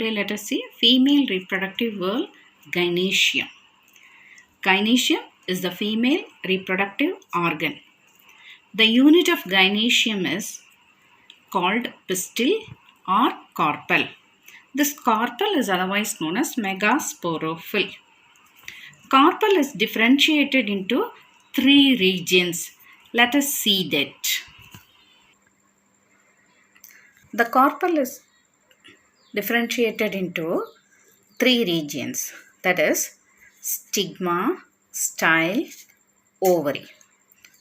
today let us see female reproductive whorl, gynecium. Gynecium is the female reproductive organ. The unit of gynecium is called pistil or carpel. This carpel is otherwise known as megasporophyll. Carpel is differentiated into three regions. Let us see that. The carpel is differentiated into three regions, that is stigma, style, ovary.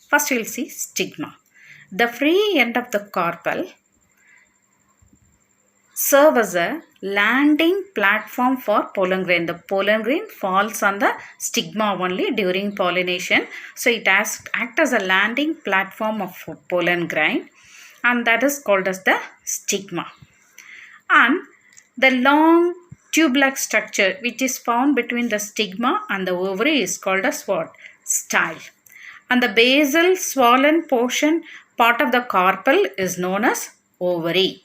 First we will see stigma. The free end of the carpel serve as a landing platform for pollen grain. The pollen grain falls on the stigma only during pollination. So it acts as a landing platform of pollen grain, and that is called as the stigma. And the long tube-like structure which is found between the stigma and the ovary is called as what? Style. And the basal swollen portion part of the carpel is known as ovary.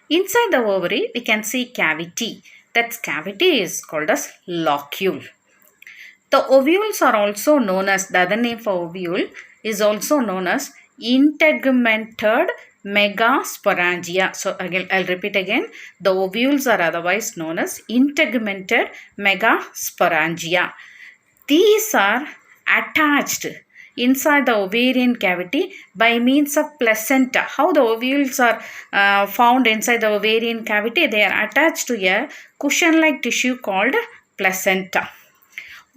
Inside the ovary we can see cavity. That cavity is called as locule. The ovules are also known as, the other name for ovule is also known as integumented megasporangia. So again, I'll repeat again. The ovules are otherwise known as integumented megasporangia. These are attached inside the ovarian cavity by means of placenta. How the ovules are found inside the ovarian cavity? They are attached to a cushion-like tissue called placenta.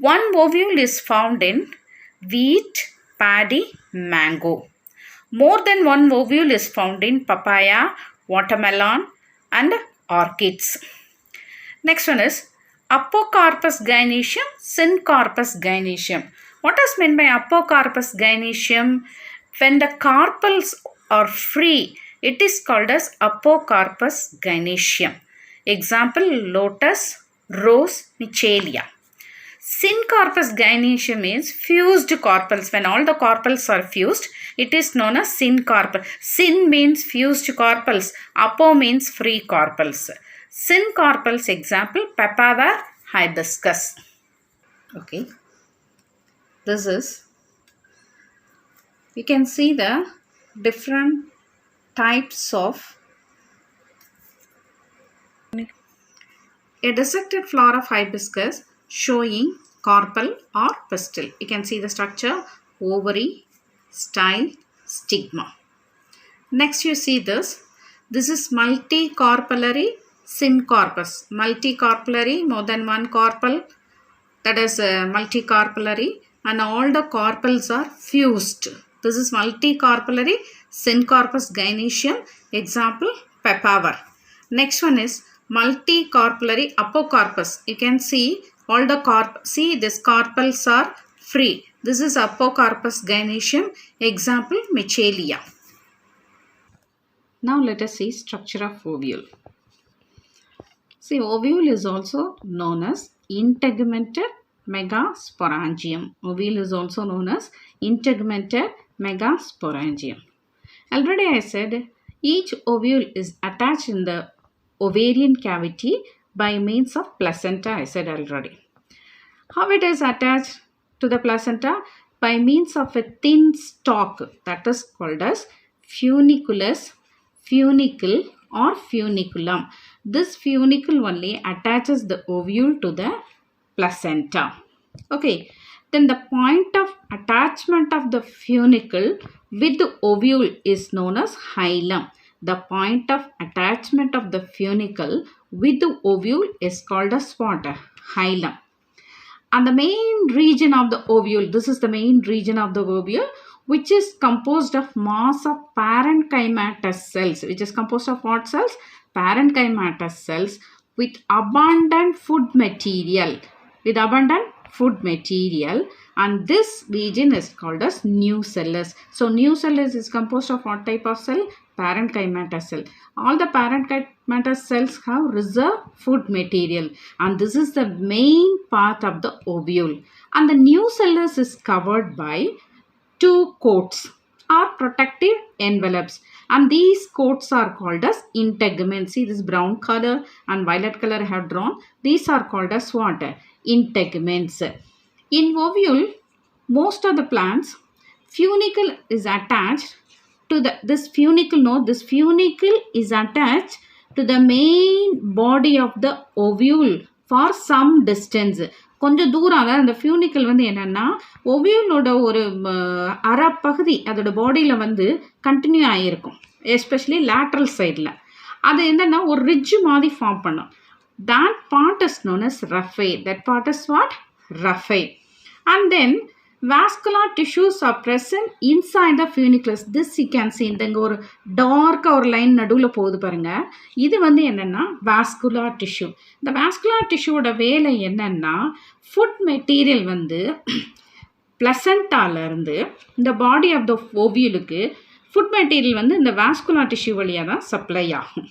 One ovule is found in wheat, paddy, mango. More than one ovule is found in papaya, watermelon and orchids. Next one is apocarpus gynecium, syncarpus gynecium. What is meant by apocarpus gynecium? When the carpels are free, it is called as apocarpus gynecium. Example, lotus, rose, michelia. Syncarpus gynecium means fused carpels. When all the carpels are fused, it is known as syncarpal. Syn means fused carpels. Apo means free carpels. Syncarpals example, papaver, hibiscus. Okay. This is, you can see the different types of a dissected flower of hibiscus showing carpel or pistil. You can see the structure, ovary, style, stigma. Next you see this. This is multicarpellary syncarpus. Multicarpellary, more than one carpel, that is multicarpellary, and all the carpels are fused. This is multicarpellary syncarpus gynecium. Example, papaver. Next one is multicarpellary apocarpus. You can see all the see this carpels are free. This is apocarpus gynecium. Example, michelia. Now let us see structure of ovule. See, ovule is also known as integumented megasporangium. Ovule is also known as integumented megasporangium. Already I said each ovule is attached in the ovarian cavity by means of placenta. I said already. How it is attached to the placenta? By means of a thin stalk, that is called as funiculus, funicle or funiculum. This funicle only attaches the ovule to the placenta. Okay. Then the point of attachment of the funicle with the ovule is known as hilum. The point of attachment of the funicle with the ovule is called as what? Hilum. And the main region of the ovule, this is the main region of the ovule, which is composed of mass of parenchymatous cells. Which is composed of what cells? Parenchymatous cells with abundant food material. With abundant food material, and this region is called as nucellus. So nucellus is composed of what type of cell? Parenchymatous cell. All the parenchymatous cells have reserved food material, and this is the main part of the ovule. And the nucellus is covered by two coats, or protective envelopes, and these coats are called as integuments. See this brown color and violet color I have drawn. These are called as what? Integuments. In ovule, most of the plants, funicle is attached to this funicle. No, this funicle is attached to the main body of the ovule for some distance. கொஞ்சம் தூரம், அதாவது அந்த funicle வந்து என்னென்னா ஒவியூலோட ஒரு அரை பகுதி அதோட பாடியில் வந்து கண்டினியூ ஆகியிருக்கும், எஸ்பெஷலி லேட்ரல் சைடில். அது என்னென்னா ஒரு ரிட்ஜ் மாதிரி ஃபார்ம் பண்ணும். that part is known as raphe. That part is what? Raphe. And then vascular tissues are present inside the funiculus. This you can see. இங்க ஒரு டார்க் ஒரு லைன் நடுவில் போகுது பாருங்க. இது வந்து என்னன்னா vascular tissue. இந்த vascular tissueோட வேலை என்னன்னா ஃபுட் மெட்டீரியல் வந்து பிளசண்டால இருந்து இந்த பாடி ஆஃப் த ஓவியலுக்கு ஃபுட் மெட்டீரியல் வந்து இந்த vascular tissue வழியாக தான் சப்ளை ஆகும்.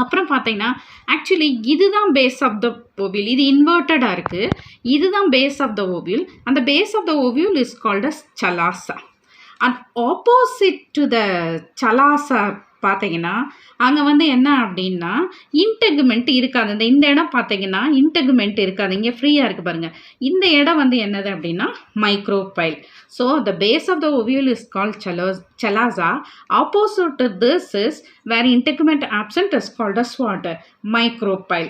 அப்புறம் பார்த்தீங்கன்னா ஆக்சுவலி இதுதான் பேஸ் ஆஃப் த ஓவியல். இது இன்வெர்ட்டடாக இருக்குது. இதுதான் பேஸ் ஆஃப் த ஓவியல். அந்த base of the ovule is called as chalaza. And opposite to the chalaza பார்த்தீங்கன்னா அங்கே வந்து என்ன அப்படின்னா இன்டெகுமெண்ட் இருக்காது. இந்த இடம் பார்த்தீங்கன்னா இன்டெகுமெண்ட் இருக்காது, இங்கே ஃப்ரீயாக இருக்குது பாருங்கள். இந்த இடம் வந்து என்னது அப்படின்னா micropyle. So the base of the ovule is called chalaza. Opposite to this is where integument absent is called as what? Micropyle.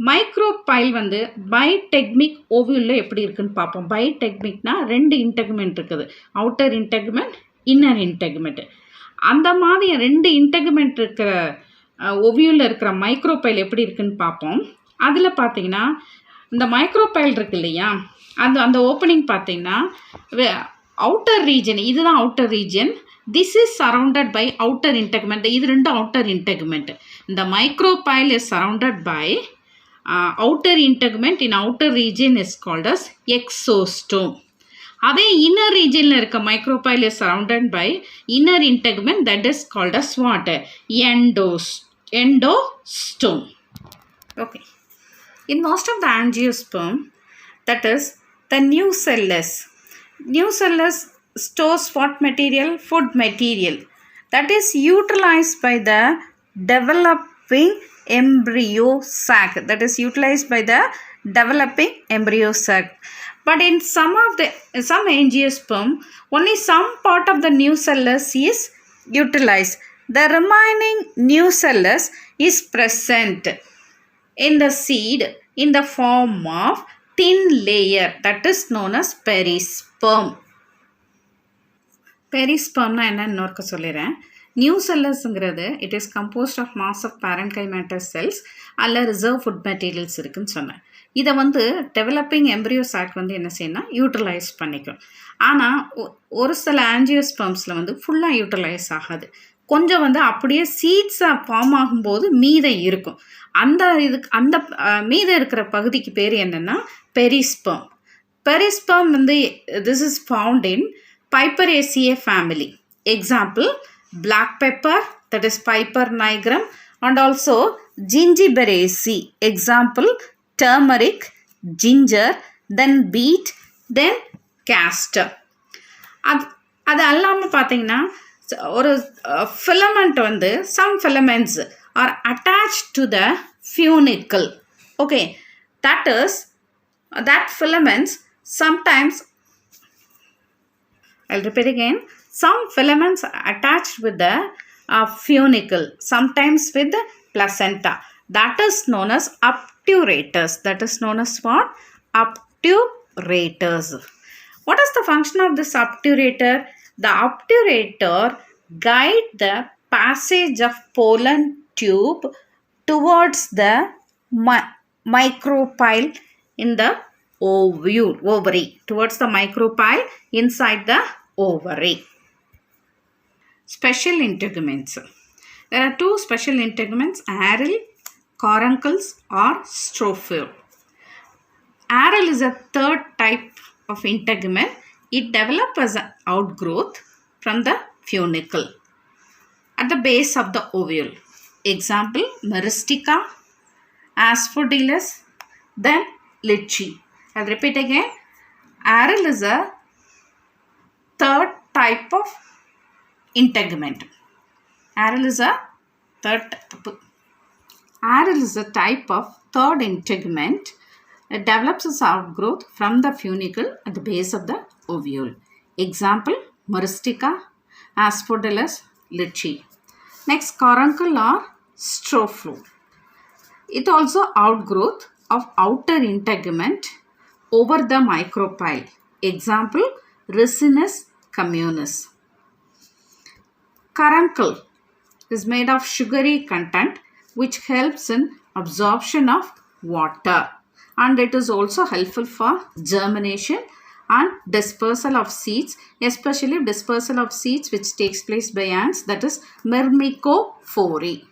Micropyle வந்து பைடெக்மிக் ஓவியூலில் எப்படி இருக்குன்னு பார்ப்போம். பைடெக்மிக்னா ரெண்டு இன்டெகுமெண்ட் இருக்குது, அவுட்டர் இன்டெகுமெண்ட், இன்னர் இன்டெகுமெண்ட். அந்த மாதிரி ரெண்டு இன்டெகுமெண்ட் இருக்கிற ஓவியூலில் இருக்கிற மைக்ரோபைல் எப்படி இருக்குன்னு பார்ப்போம். அதில் பார்த்தீங்கன்னா இந்த மைக்ரோபைல் இருக்கு இல்லையா, அந்த ஓப்பனிங் பார்த்தீங்கன்னா அவுட்டர் ரீஜன், இதுதான் outer region. This is surrounded by outer integument. இது ரெண்டு அவுட்டர் இன்டெகுமெண்ட். இந்த micropyle is surrounded by outer integument in outer region is called as exostome. அதே inner regionல இருக்க micropyle is surrounded by inner integument, that is called as what? Endostome. Okay. In most of the angiosperm, that is the nucellus. Nucellus stores what material? Food material. That is utilized by the developing embryo sac. That is utilized by the developing embryo sac. But in some angiosperm, only some part of the nucellus is utilized. The remaining nucellus is present in the seed in the form of thin layer, that is known as perisperm. பெரிஸ்பர்ம்னா என்னன்னு இன்னொருக்க சொல்லிடுறேன். நியூசெல்லஸ்ங்கிறது it is composed of mass of parenchymatous cells அல்ல reserve food materials இருக்குதுன்னு சொன்னேன். இதை வந்து developing embryo chalk வந்து என்ன செய்யணும், யூட்டிலைஸ் பண்ணிக்கும். ஆனால் ஒரு சில ஆஞ்சியோஸ்பர்ம்ஸில் வந்து ஃபுல்லாக யூட்டிலைஸ் ஆகாது. கொஞ்சம் வந்து அப்படியே சீட்ஸாக ஃபார்ம் ஆகும்போது மீதம் இருக்கும். அந்த மீதம் இருக்கிற பகுதிக்கு பேர் என்னென்னா பெரிஸ்பர்ம். பெரிஸ்பர்ம் வந்து this is found in Piperaceae family. Example, black pepper, that is Piper nigrum, and also Gingiberaceae. Example, turmeric, ginger, then beet, then castor. அது அல்லாமல் பார்த்தீங்கன்னா ஒரு filament வந்து some filaments are attached to the funicle. Okay, that filaments sometimes, I'll repeat again, some filaments attached with the funicle, sometimes with the placenta. That is known as obturators. That is known as what? Obturators. What is the function of this obturator? The obturator guides the passage of pollen tube towards the micropyle in the ovary, towards the micropyle inside the ovary. Special integuments. There are two special integuments, aril, caruncles or strophe. Aril is a third type of integument. It develops as an outgrowth from the funicle at the base of the ovule. Example, Myristica, Asphodilus, then Lychee. I'll repeat again. Aril is a third type of integument. Aril is a type of third integument. It develops its outgrowth from the funicle at the base of the ovule. Example, Myristica, Asphodilus litchi. Next, caruncle or strophle. It also outgrowth of outer integument over the micropyle. Example, Ricinus communis. Caruncle is made of sugary content which helps in absorption of water, and it is also helpful for germination and dispersal of seeds, especially dispersal of seeds which takes place by ants, that is myrmecophory.